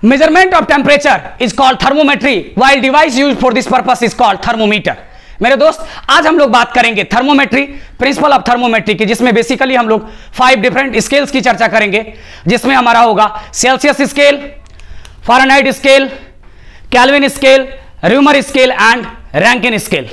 Measurement of temperature is called thermometry, while device used for this purpose is called thermometer. मेरे दोस्त, आज हम लोग बात करेंगे थर्मोमेट्री, प्रिंसिपल ऑफ थर्मोमेट्री की, जिसमें बेसिकली हम लोग 5 डिफरेंट स्केल्स की चर्चा करेंगे, जिसमें हमारा होगा Celsius scale, Fahrenheit scale, Kelvin scale, rumour scale and Rankine scale.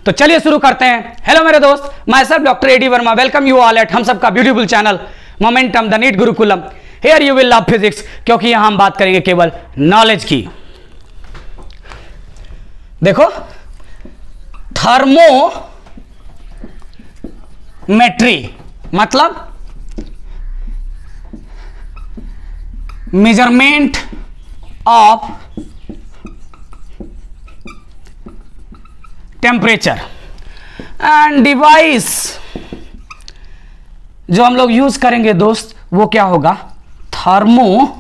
तो चलिए शुरू करते हैं। हेलो मेरे दोस्त, myself doctor A D Verma, welcome you all at हम सबका beautiful channel momentum the NEET Gurukulam. Here you will love physics, क्योंकि यहां हम बात करेंगे केवल नॉलेज की। देखो, थर्मोमेट्री मतलब measurement of temperature and device जो हम लोग यूज करेंगे दोस्त, वो क्या होगा? थर्मोमीटर।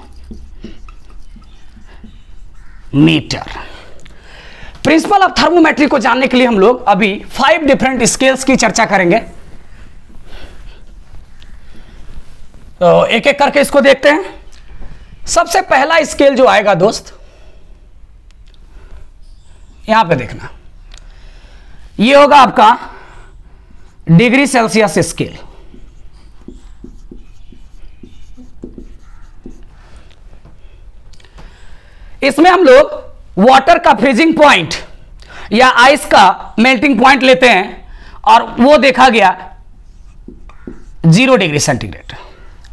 प्रिंसिपल ऑफ थर्मोमेट्री को जानने के लिए हम लोग अभी 5 डिफरेंट स्केल्स की चर्चा करेंगे। तो एक एक करके इसको देखते हैं। सबसे पहला स्केल जो आएगा दोस्त, यहां पे देखना, ये होगा आपका डिग्री सेल्सियस स्केल। इसमें हम लोग वाटर का फ्रीजिंग पॉइंट या आइस का मेल्टिंग पॉइंट लेते हैं और वो देखा गया 0 डिग्री सेंटीग्रेड।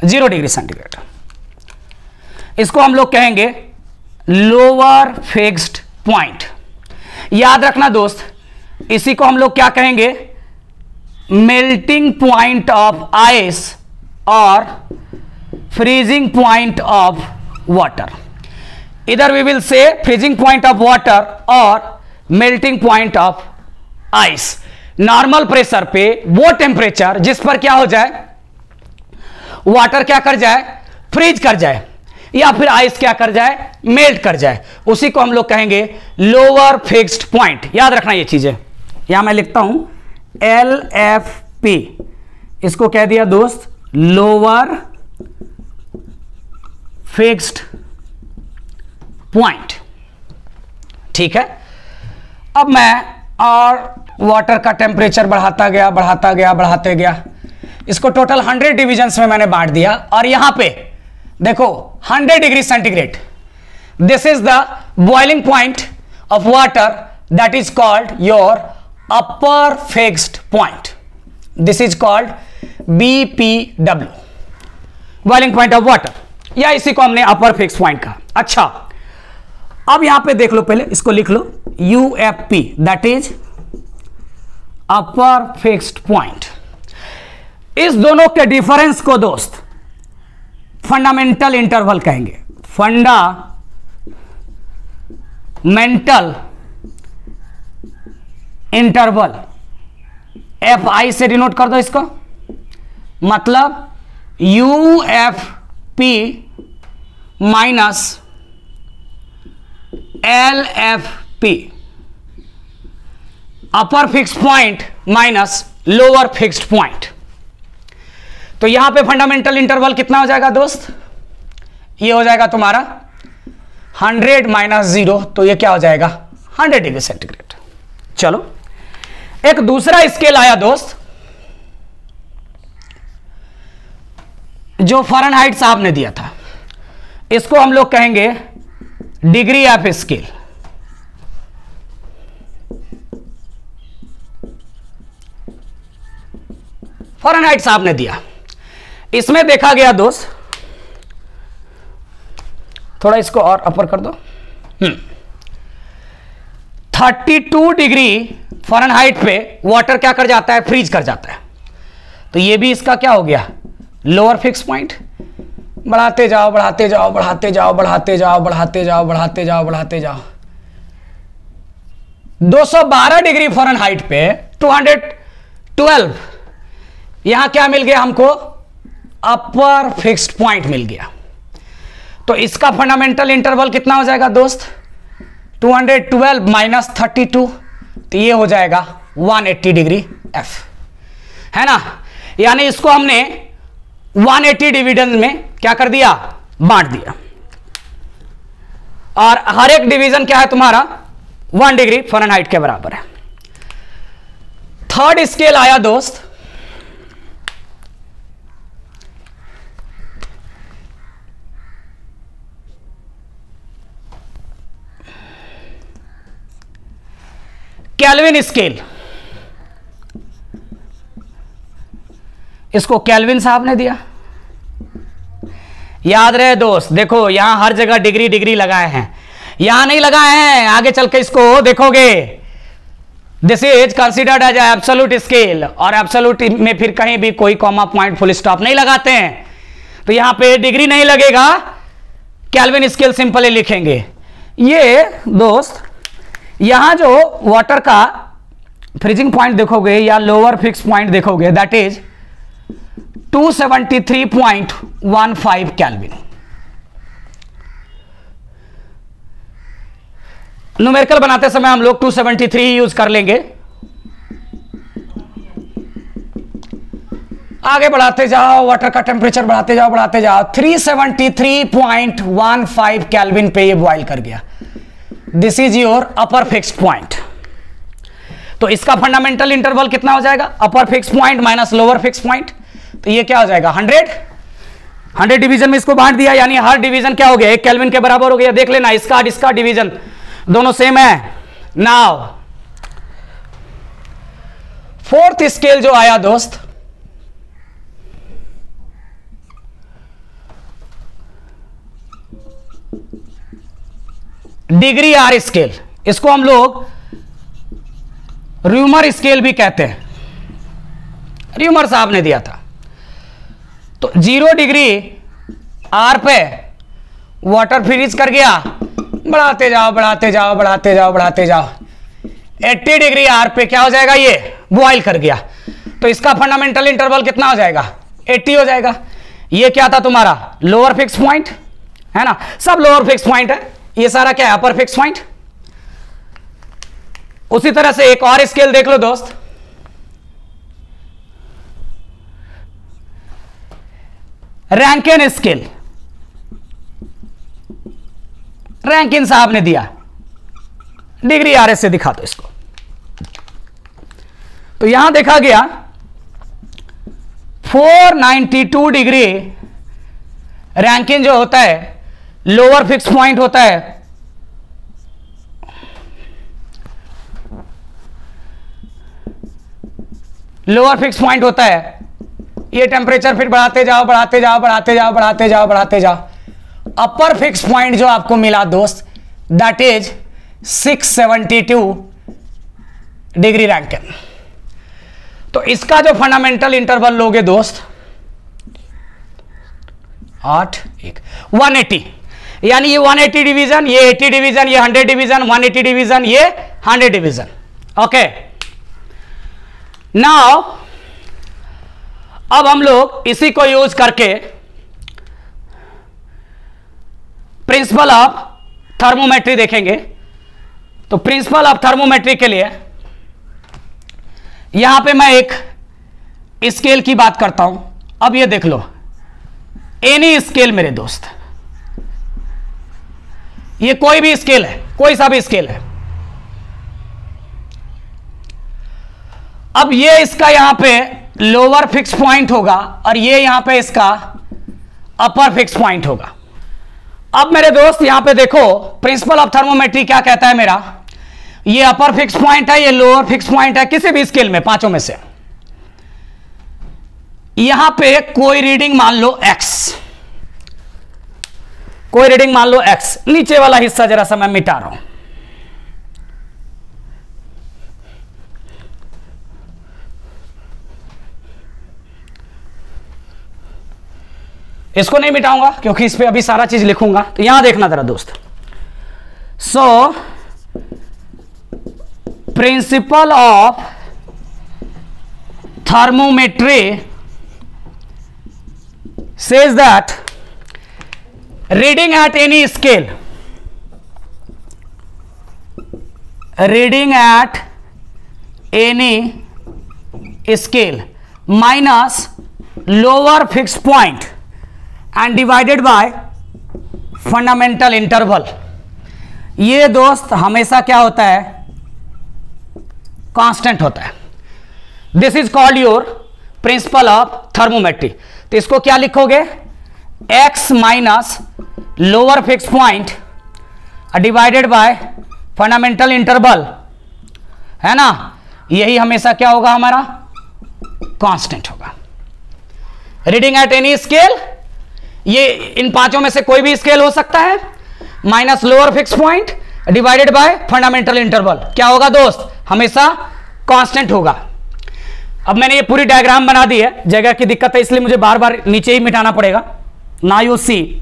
0 डिग्री सेंटीग्रेड, इसको हम लोग कहेंगे लोअर फिक्स्ड पॉइंट। याद रखना दोस्त, इसी को हम लोग क्या कहेंगे? मेल्टिंग पॉइंट ऑफ आइस और फ्रीजिंग पॉइंट ऑफ वाटर। इधर we will say freezing point of water और melting point of ice. Normal pressure पे वो टेम्परेचर जिस पर क्या हो जाए, वाटर क्या कर जाए, फ्रीज कर जाए, या फिर आइस क्या कर जाए, मेल्ट कर जाए, उसी को हम लोग कहेंगे लोअर फिक्स्ड पॉइंट। याद रखना ये चीजें। यहां मैं लिखता हूं LFP, इसको कह दिया दोस्त लोअर फिक्स्ड पॉइंट। ठीक है, अब मैं और वाटर का टेम्परेचर बढ़ाते गया, इसको टोटल 100 डिविजन्स में मैंने बांट दिया, और यहां पे देखो 100 degree centigrade, this is the boiling point of water, that is called your upper fixed point. This is called BPW, boiling point of water, या इसी को हमने अपर फिक्स्ड पॉइंट कहा। अच्छा, अब यहां पे देख लो, पहले इसको लिख लो UFP, that is upper fixed point. इस दोनों के डिफरेंस को दोस्त फंडामेंटल इंटरवल कहेंगे। फंडामेंटल इंटरवल, FI से डिनोट कर दो इसको, मतलब UFP minus LFP, upper fixed point minus lower fixed point. तो यहां पे फंडामेंटल इंटरवल कितना हो जाएगा दोस्त? ये हो जाएगा तुम्हारा 100 माइनस 0, तो ये क्या हो जाएगा? 100 डिग्री सेंटीग्रेड। चलो, एक दूसरा स्केल आया दोस्त, जो फ़ारेनहाइट साहब ने दिया था, इसको हम लोग कहेंगे डिग्री ऑफ स्केल। फ़ारेनहाइट साहब ने दिया, इसमें देखा गया दोस्त, थोड़ा इसको और अपर कर दो, 32 डिग्री फ़ारेनहाइट पे वाटर क्या कर जाता है, फ्रीज कर जाता है। तो ये भी इसका क्या हो गया? Lower fix point. बढ़ाते जाओ 212 डिग्री फ़ारेनहाइट पे 212, यहां क्या मिल गया हमको? अपर फिक्स्ड पॉइंट मिल गया। तो इसका फंडामेंटल इंटरवल कितना हो जाएगा दोस्त? 212 माइनस 32, तो ये हो जाएगा 180 डिग्री F, है ना। यानी इसको हमने 180 डिविजन में क्या कर दिया, बांट दिया। और हर एक डिवीजन क्या है तुम्हारा 1 डिग्री फ़ारेनहाइट के बराबर है। थर्ड स्केल आया दोस्त, केल्विन स्केल। इसको केल्विन साहब ने दिया। याद रहे दोस्त, देखो यहां हर जगह डिग्री डिग्री लगाए हैं, यहां नहीं लगाए हैं, आगे चल के इसको देखोगे। This is considered as absolute scale, और एब्सोल्यूट में फिर कहीं भी कोई कॉमा पॉइंट फुल स्टॉप नहीं लगाते हैं, तो यहां पे डिग्री नहीं लगेगा, केल्विन स्केल सिंपली लिखेंगे। ये दोस्त यहां जो वाटर का फ्रीजिंग पॉइंट देखोगे या लोअर फिक्स पॉइंट देखोगे, दैट इज 273.15 केल्विन। न्यूमेरिकल बनाते समय हम लोग 273 यूज कर लेंगे। आगे बढ़ाते जाओ, वाटर का टेम्परेचर बढ़ाते जाओ बढ़ाते जाओ, 373.15 केल्विन पे ये बॉयल कर गया। This is your upper fixed point. तो इसका फंडामेंटल इंटरवल कितना हो जाएगा, upper fix point minus lower fix point, तो ये क्या हो जाएगा 100 डिवीजन में इसको बांट दिया, यानी हर डिवीजन क्या हो गया 1 केल्विन के बराबर हो गया। देख लेना, इसका डिवीजन दोनों सेम है। नाउ फोर्थ स्केल जो आया दोस्त, डिग्री आर स्केल, इसको हम लोग र्यूमर स्केल भी कहते हैं, र्यूमर साहब ने दिया था। तो 0 डिग्री आर पे वाटर फ्रीज कर गया, बढ़ाते जाओ बढ़ाते जाओ बढ़ाते जाओ बढ़ाते जाओ, 80 डिग्री आर पे क्या हो जाएगा, ये बॉयल कर गया। तो इसका फंडामेंटल इंटरवल कितना हो जाएगा 80 हो जाएगा। ये क्या था तुम्हारा लोअर फिक्स पॉइंट है ना, सब लोअर फिक्स पॉइंट है, ये सारा क्या है अपर फिक्स पॉइंट। उसी तरह से एक और स्केल देख लो दोस्त, रैंकिन स्केल, रैंकिन साहब ने दिया, डिग्री आरएस से दिखा दो इसको। तो यहां देखा गया 492 डिग्री रैंकिन जो होता है लोअर फिक्स पॉइंट होता है, लोअर फिक्स पॉइंट होता है। ये टेम्परेचर फिर बढ़ाते जाओ बढ़ाते जाओ बढ़ाते जाओ बढ़ाते जाओ बढ़ाते जाओ, अपर फिक्स पॉइंट जो आपको मिला दोस्त दैट इज 672 डिग्री रैंकिन। तो इसका जो फंडामेंटल इंटरवल लोगे दोस्त 180, यानी ये 180 डिवीजन, ये 80 डिवीजन, ये 100 डिवीजन, 180 डिवीजन, ये 100 डिवीजन। ओके, नाउ अब हम लोग इसी को यूज करके प्रिंसिपल ऑफ थर्मोमेट्री देखेंगे। तो प्रिंसिपल ऑफ थर्मोमेट्री के लिए यहां पे मैं एक स्केल की बात करता हूं। अब ये देख लो, एनी स्केल मेरे दोस्त, ये कोई भी स्केल है, कोई सा भी स्केल है। अब ये इसका यहां पे लोअर फिक्स पॉइंट होगा और ये यहां पे इसका अपर फिक्स पॉइंट होगा। अब मेरे दोस्त यहां पे देखो, प्रिंसिपल ऑफ थर्मोमेट्री क्या कहता है मेरा, ये अपर फिक्स पॉइंट है, ये लोअर फिक्स पॉइंट है, किसी भी स्केल में पांचों में से। यहां पे कोई रीडिंग मान लो x, कोई रीडिंग मान लो x, नीचे वाला हिस्सा जरा सा मैं मिटा रहा हूं। इसको नहीं मिटाऊंगा क्योंकि इस पे अभी सारा चीज लिखूंगा। तो यहां देखना जरा दोस्त, so principle of thermometry says that reading at any scale, reading at any scale minus lower fixed point and divided by fundamental interval ये दोस्त हमेशा क्या होता है, कांस्टेंट होता है। This is called your principal of thermometry. तो इसको क्या लिखोगे, x minus lower fix point divided by fundamental interval, है ना, यही हमेशा क्या होगा, हमारा कांस्टेंट होगा। रीडिंग एट एनी स्केल, ये इन पांचों में से कोई भी स्केल हो सकता है, minus lower fix point divided by fundamental interval क्या होगा दोस्त, हमेशा कांस्टेंट होगा। अब मैंने ये पूरी डायग्राम बना दी है, जगह की दिक्कत है इसलिए मुझे बार बार नीचे ही मिटाना पड़ेगा, ना यू सी,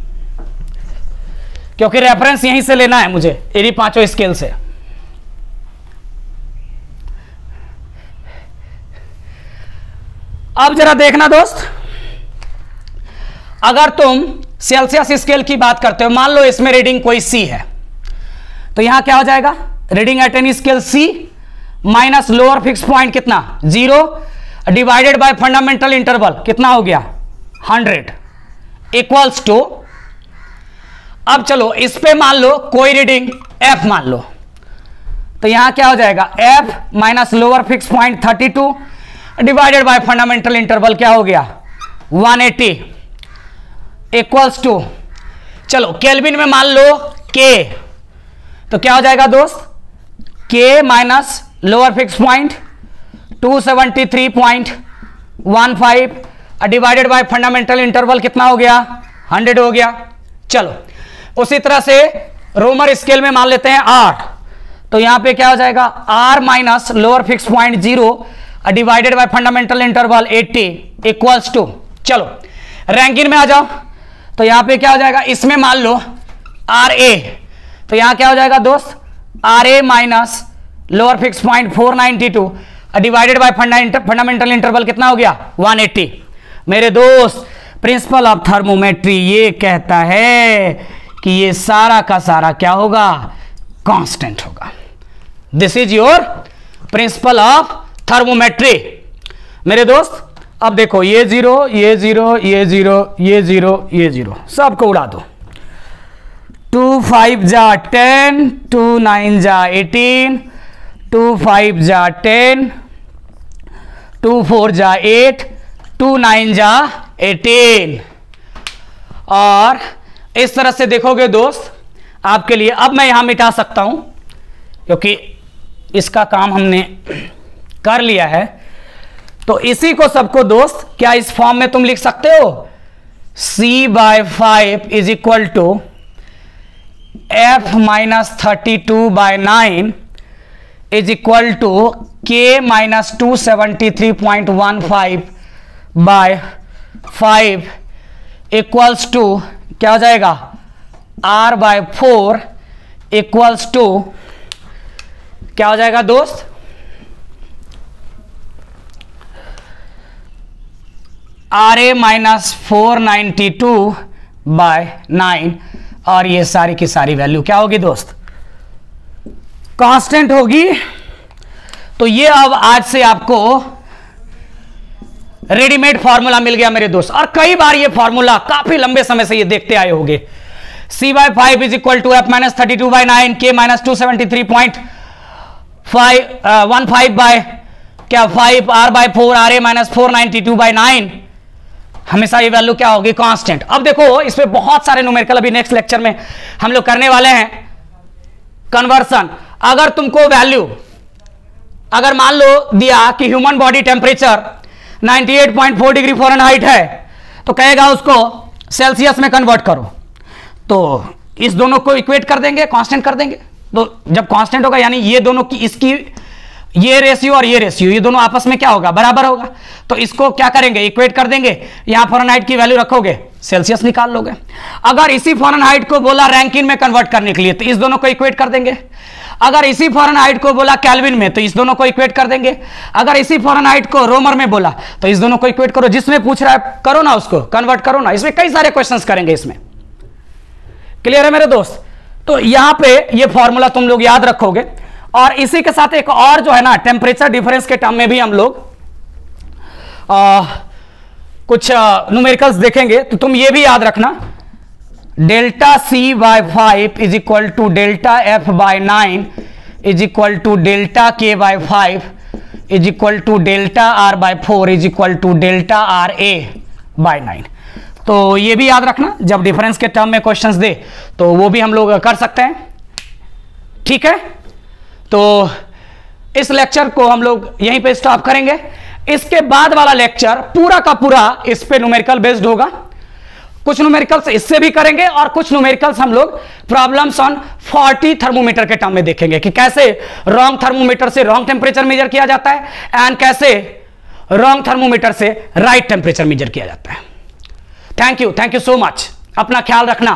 क्योंकि रेफरेंस यहीं से लेना है मुझे इन्हीं पांचों स्केल से। अब जरा देखना दोस्त, अगर तुम सेल्सियस स्केल की बात करते हो, मान लो इसमें रीडिंग कोई सी है, तो यहां क्या हो जाएगा, reading at any scale C minus lower fix point कितना 0 डिवाइडेड बाय फंडामेंटल इंटरवल कितना हो गया 100 इक्वल्स टू, अब चलो इस पे मान लो कोई रीडिंग f मान लो, तो यहां क्या हो जाएगा f minus lower fix point 32 divided by fundamental interval क्या हो गया 180 इक्वल्स टू, चलो केल्विन में मान लो k, तो क्या हो जाएगा दोस्त k minus lower fix point 273.15 divided by fundamental interval कितना हो गया 100 हो गया। चलो उसी तरह से रोमर स्केल में मान लेते हैं r, तो यहां पे क्या हो जाएगा r minus lower fix point 0 divided by fundamental interval 80 equals to, चलो रैंकिन में आ जाओ, तो यहां पे क्या हो जाएगा, इसमें मान लो RA, तो यहां क्या हो जाएगा दोस्त RA minus lower fix point 492 divided by fundamental interval कितना हो गया 180। मेरे दोस्त प्रिंसिपल ऑफ थर्मोमेट्री ये कहता है कि ये सारा का सारा क्या होगा, कांस्टेंट होगा। This is your principal of thermometry. मेरे दोस्त अब देखो ये 0 ये 0 ये 0 ये 0 ये 0 सबको उड़ा दो, 2 5 जा 10 2 9 जा 18 2 5 जा 10 2 4 जा 8 2 9 जा 18। और इस तरह से देखोगे दोस्त आपके लिए, अब मैं यहां मिटा सकता हूं क्योंकि इसका काम हमने कर लिया है, तो इसी को सबको दोस्त क्या इस फॉर्म में तुम लिख सकते हो, c/5 is equal to f minus 32/9 is equal to k minus 273.15/5 equals to क्या हो जाएगा r/4 इक्वल्स टू क्या हो जाएगा दोस्त RA माइनस 492/9, और ये सारी की सारी वैल्यू क्या होगी दोस्त, कांस्टेंट होगी। तो ये अब आज से आपको रेडीमेड फॉर्मूला मिल गया मेरे दोस्त, और कई बार ये फॉर्मूला काफी लंबे समय से ये देखते आए होंगे, c/5 is equal to f minus 32/9 k minus 273.15 by क्या 5 r/4 RA माइनस 492/9, हमेशा ये वैल्यू क्या होगी कांस्टेंट। अब देखो इस पे बहुत सारे न्यूमेरिकल अभी नेक्स्ट लेक्चर में हम लोग करने वाले हैं कन्वर्सन। अगर तुमको वैल्यू अगर मान लो दिया कि human body temperature 98.4 degree Fahrenheit है, तो कहेगा उसको सेल्सियस में कन्वर्ट करो, तो इस दोनों को इक्वेट कर देंगे, कांस्टेंट कर देंगे। तो जब कांस्टेंट होगा यानी ये दोनों की इसकी ये रेशियो और ये रेशियो ये दोनों आपस में क्या होगा बराबर होगा, तो इसको क्या करेंगे इक्वेट कर देंगे, यहां फ़ारेनहाइट की वैल्यू रखोगे सेल्सियस निकाल लोगे। अगर इसी फ़ारेनहाइट को बोला रैंकिन में कन्वर्ट करने के लिए तो इस दोनों को इक्वेट कर देंगे, अगर इसी फ़ारेनहाइट को बोला केल्विन में तो इस दोनों को इक्वेट कर देंगे, अगर इसी फ़ारेनहाइट को रोमर में बोला तो इस दोनों को इक्वेट करो, जिसमें पूछ रहा है करो ना उसको कन्वर्ट करो ना। इसमें कई सारे क्वेश्चंस करेंगे इसमें, क्लियर है मेरे दोस्त। तो यहां पे ये फॉर्मूला तुम लोग याद रखोगे, और इसी के साथ एक और जो है ना टेम्परेचर डिफरेंस के टर्म में भी हम लोग कुछ न्यूमेरिकल्स देखेंगे, तो तुम ये भी याद रखना delta C by 5 is equal to delta F by 9 is equal to delta K by 5 is equal to delta R by 4 is equal to delta R A by 9। तो ये भी याद रखना, जब डिफरेंस के टर्म में क्वेश्चंस दे तो वो भी हम लोग कर सकते हैं। ठीक है, तो इस लेक्चर को हम लोग यहीं पे स्टॉप करेंगे। इसके बाद वाला लेक्चर पूरा का पूरा इस पे न्यूमेरिकल बेस्ड होगा। कुछ न्यूमेरिकल्स इससे भी करेंगे और कुछ न्यूमेरिकल्स हम लोग प्रॉब्लम्स ऑन 40 थर्मोमीटर के टर्म में देखेंगे कि कैसे रॉन्ग थर्मोमीटर से रॉन्ग टेम्परेचर मेजर किया जाता है एंड कैसे रॉन्ग थर्मोमीटर से राइट टेम्परेचर मेजर किया जाता है। थैंक यू सो मच, अपना ख्याल रखना।